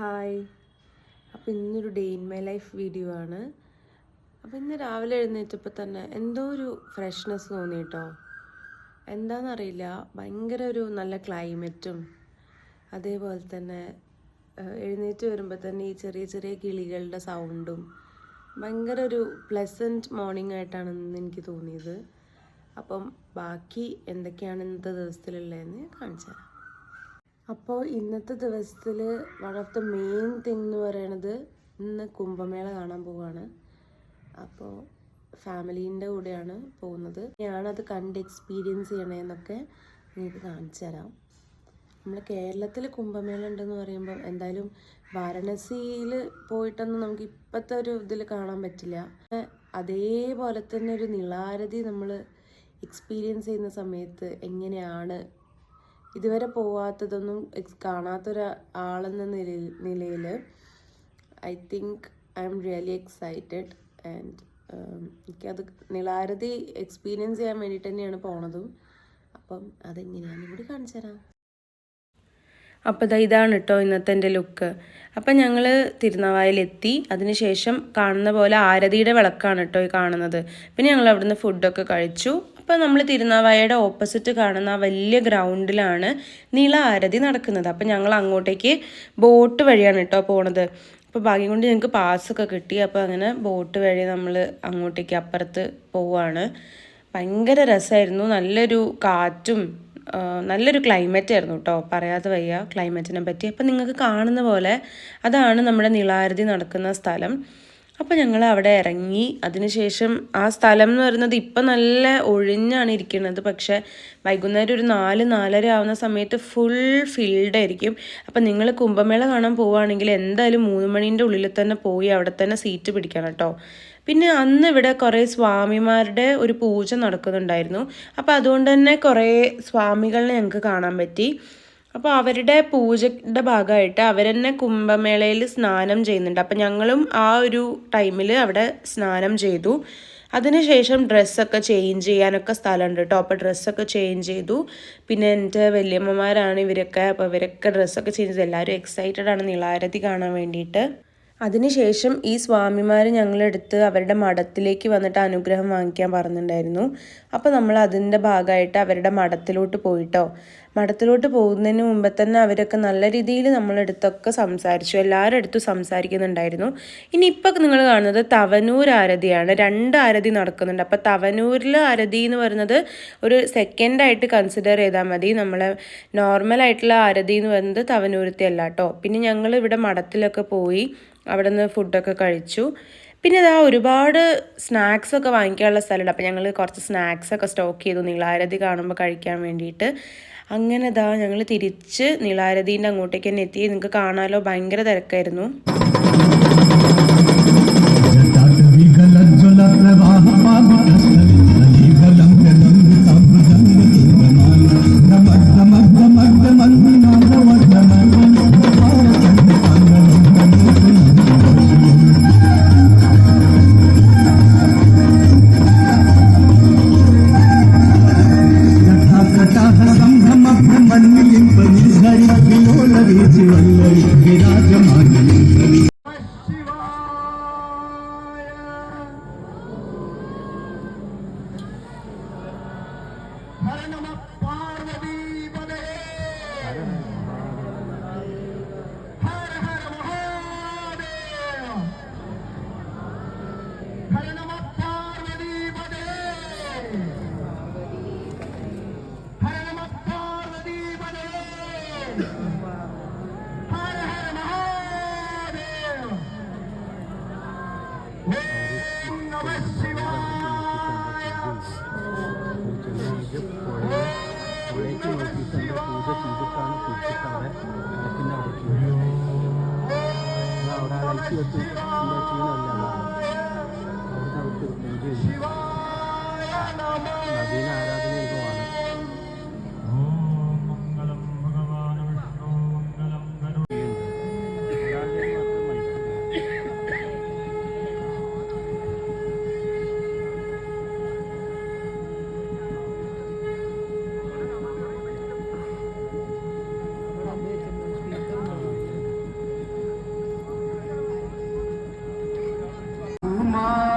Hi. അപ്പോൾ ഇന്നൊരു day in my life video ആണ്. അപ്പോൾ ഇന്ന് രാവിലെ എഴുന്നേറ്റപ്പോൾ തന്നെ എന്തോ ഒരു ഫ്രഷ്നെസ് തോന്നി കേട്ടോ. എന്താണെന്നറിയില്ല, ഭയങ്കര ഒരു നല്ല ക്ലൈമറ്റും അതേപോലെ തന്നെ എഴുന്നേറ്റ് വരുമ്പോൾ തന്നെ ഈ ചെറിയ ചെറിയ കിളികളുടെ സൗണ്ടും ഭയങ്കര ഒരു പ്ലസൻറ്റ് മോർണിംഗ് ആയിട്ടാണ് ഇന്ന് എനിക്ക് തോന്നിയത്. അപ്പം ബാക്കി എന്തൊക്കെയാണ് ഇന്നത്തെ ദിവസത്തിലുള്ളതെന്ന് കാണിച്ചു തരാം. അപ്പോൾ ഇന്നത്തെ ദിവസത്തിൽ one of the main thing എന്ന് പറയണത് ഇന്ന് കുംഭമേള കാണാൻ പോവാണ്. അപ്പോൾ ഫാമിലീൻ്റെ കൂടെയാണ് പോകുന്നത്. ഞാനത് കണ്ട് എക്സ്പീരിയൻസ് ചെയ്യണേന്നൊക്കെ നിങ്ങൾക്ക് കാണിച്ചു തരാം. നമ്മൾ കേരളത്തിൽ കുംഭമേള ഉണ്ടെന്ന് പറയുമ്പോൾ എന്തായാലും വാരണസിയിൽ പോയിട്ടൊന്നും നമുക്ക് ഇപ്പോഴത്തെ ഒരു ഇതിൽ കാണാൻ പറ്റില്ല. അതേപോലെ തന്നെ ഒരു നിളാരതി നമ്മൾ എക്സ്പീരിയൻസ് ചെയ്യുന്ന സമയത്ത് എങ്ങനെയാണ്, ഇതുവരെ പോവാത്തതൊന്നും കാണാത്തൊരാളെന്ന നിലയിൽ I think I am really excited. And എനിക്കത് നിളാരതി എക്സ്പീരിയൻസ് ചെയ്യാൻ വേണ്ടിയിട്ട് തന്നെയാണ് പോണതും. അപ്പം അതെങ്ങനെയാണെന്ന് കൂടി കാണിച്ചു തരാം. അപ്പോൾ ഇതാണ് കേട്ടോ ഇന്നത്തെ എൻ്റെ ലുക്ക്. അപ്പം ഞങ്ങൾ തിരുനാവായിലെത്തി. അതിനുശേഷം കാണുന്ന പോലെ ആരതിയുടെ വിളക്കാണ് കേട്ടോ ഈ കാണുന്നത്. പിന്നെ ഞങ്ങൾ അവിടുന്ന് ഫുഡൊക്കെ കഴിച്ചു. അപ്പോൾ നമ്മൾ തിരുനാവായയുടെ ഓപ്പോസിറ്റ് കാണുന്ന ആ വലിയ ഗ്രൗണ്ടിലാണ് നിള ആരതി നടക്കുന്നത്. അപ്പം ഞങ്ങൾ അങ്ങോട്ടേക്ക് ബോട്ട് വഴിയാണ് കേട്ടോ പോണത്. അപ്പോൾ ഭാഗ്യം കൊണ്ട് ഞങ്ങൾക്ക് പാസ്സൊക്കെ കിട്ടി. അപ്പോൾ അങ്ങനെ ബോട്ട് വഴി നമ്മൾ അങ്ങോട്ടേക്ക് അപ്പുറത്ത് പോവുകയാണ്. ഭയങ്കര രസമായിരുന്നു. നല്ലൊരു കാറ്റും നല്ലൊരു ക്ലൈമറ്റ് ആയിരുന്നു കേട്ടോ, പറയാതെ വയ്യ ക്ലൈമറ്റിനെ പറ്റി. അപ്പം നിങ്ങൾക്ക് കാണുന്ന പോലെ അതാണ് നമ്മുടെ നിളാരതി നടക്കുന്ന സ്ഥലം. അപ്പോൾ ഞങ്ങൾ അവിടെ ഇറങ്ങി. അതിനുശേഷം ആ സ്ഥലം എന്ന് പറയുന്നത് ഇപ്പം നല്ല ഒഴിഞ്ഞാണ് ഇരിക്കുന്നത്. പക്ഷേ വൈകുന്നേരം ഒരു 4-4:30 ആവുന്ന സമയത്ത് ഫുൾ ഫീൽഡ് ആയിരിക്കും. അപ്പം നിങ്ങൾ കുംഭമേള കാണാൻ പോവുകയാണെങ്കിൽ എന്തായാലും 3 മണീൻ്റെ ഉള്ളിൽ തന്നെ പോയി അവിടെ തന്നെ സീറ്റ് പിടിക്കണം കേട്ടോ. പിന്നെ അന്ന് ഇവിടെ കുറേ സ്വാമിമാരുടെ ഒരു പൂജ നടക്കുന്നുണ്ടായിരുന്നു. അപ്പോൾ അതുകൊണ്ട് തന്നെ കുറേ സ്വാമികളെ ഞങ്ങൾക്ക് കാണാൻ പറ്റി. അപ്പോൾ അവരുടെ പൂജയുടെ ഭാഗമായിട്ട് അവർ തന്നെ കുംഭമേളയിൽ സ്നാനം ചെയ്യുന്നുണ്ട്. അപ്പോൾ ഞങ്ങളും ആ ഒരു ടൈമിൽ അവിടെ സ്നാനം ചെയ്തു. അതിനുശേഷം ഡ്രസ്സൊക്കെ ചേഞ്ച് ചെയ്യാനൊക്കെ സ്ഥലമുണ്ട് കേട്ടോ. അപ്പോൾ ഡ്രസ്സൊക്കെ ചേഞ്ച് ചെയ്തു. പിന്നെ എൻ്റെ വല്യമ്മമാരാണ് ഇവരൊക്കെ. അപ്പോൾ ഇവരൊക്കെ ഡ്രസ്സൊക്കെ ചേഞ്ച് ചെയ്തു. എല്ലാവരും എക്സൈറ്റഡ് ആണ് നിളാരതി കാണാൻ വേണ്ടിയിട്ട്. അതിനുശേഷം ഈ സ്വാമിമാർ ഞങ്ങളെടുത്ത് അവരുടെ മഠത്തിലേക്ക് വന്നിട്ട് അനുഗ്രഹം വാങ്ങിക്കാൻ പറഞ്ഞിട്ടുണ്ടായിരുന്നു. അപ്പോൾ നമ്മൾ അതിൻ്റെ ഭാഗമായിട്ട് അവരുടെ മഠത്തിലോട്ട് പോയിട്ടോ. മഠത്തിലോട്ട് പോകുന്നതിന് മുമ്പ് തന്നെ അവരൊക്കെ നല്ല രീതിയിൽ നമ്മളെടുത്തൊക്കെ സംസാരിച്ചു. എല്ലാവരുടെ അടുത്തും സംസാരിക്കുന്നുണ്ടായിരുന്നു. ഇനിയിപ്പോൾ നിങ്ങൾ കാണുന്നത് തവനൂർ ആരതിയാണ്. 2 ആരതി നടക്കുന്നുണ്ട്. അപ്പോൾ തവനൂരിൽ ആരതി എന്ന് പറയുന്നത് ഒരു സെക്കൻഡായിട്ട് കൺസിഡർ ചെയ്താൽ മതി. നമ്മളെ നോർമലായിട്ടുള്ള ആരതി എന്ന് പറയുന്നത് തവനൂരത്തെ അല്ല കേട്ടോ. പിന്നെ ഞങ്ങൾ ഇവിടെ മഠത്തിലൊക്കെ പോയി അവിടെ നിന്ന് ഫുഡൊക്കെ കഴിച്ചു. പിന്നെ ഇതാ ഒരുപാട് സ്നാക്സൊക്കെ വാങ്ങിക്കാനുള്ള സ്ഥലമുണ്ട്. അപ്പോൾ ഞങ്ങൾ കുറച്ച് സ്നാക്സൊക്കെ സ്റ്റോക്ക് ചെയ്തു നിളാരതി കാണുമ്പോൾ കഴിക്കാൻ വേണ്ടിയിട്ട്. അങ്ങനെ ഇതാ ഞങ്ങൾ തിരിച്ച് നിളാരതീൻ്റെ അങ്ങോട്ടേക്ക് തന്നെ എത്തി. നിങ്ങൾക്ക് കാണാമല്ലോ, ഭയങ്കര തിരക്കായിരുന്നു. ഹായ്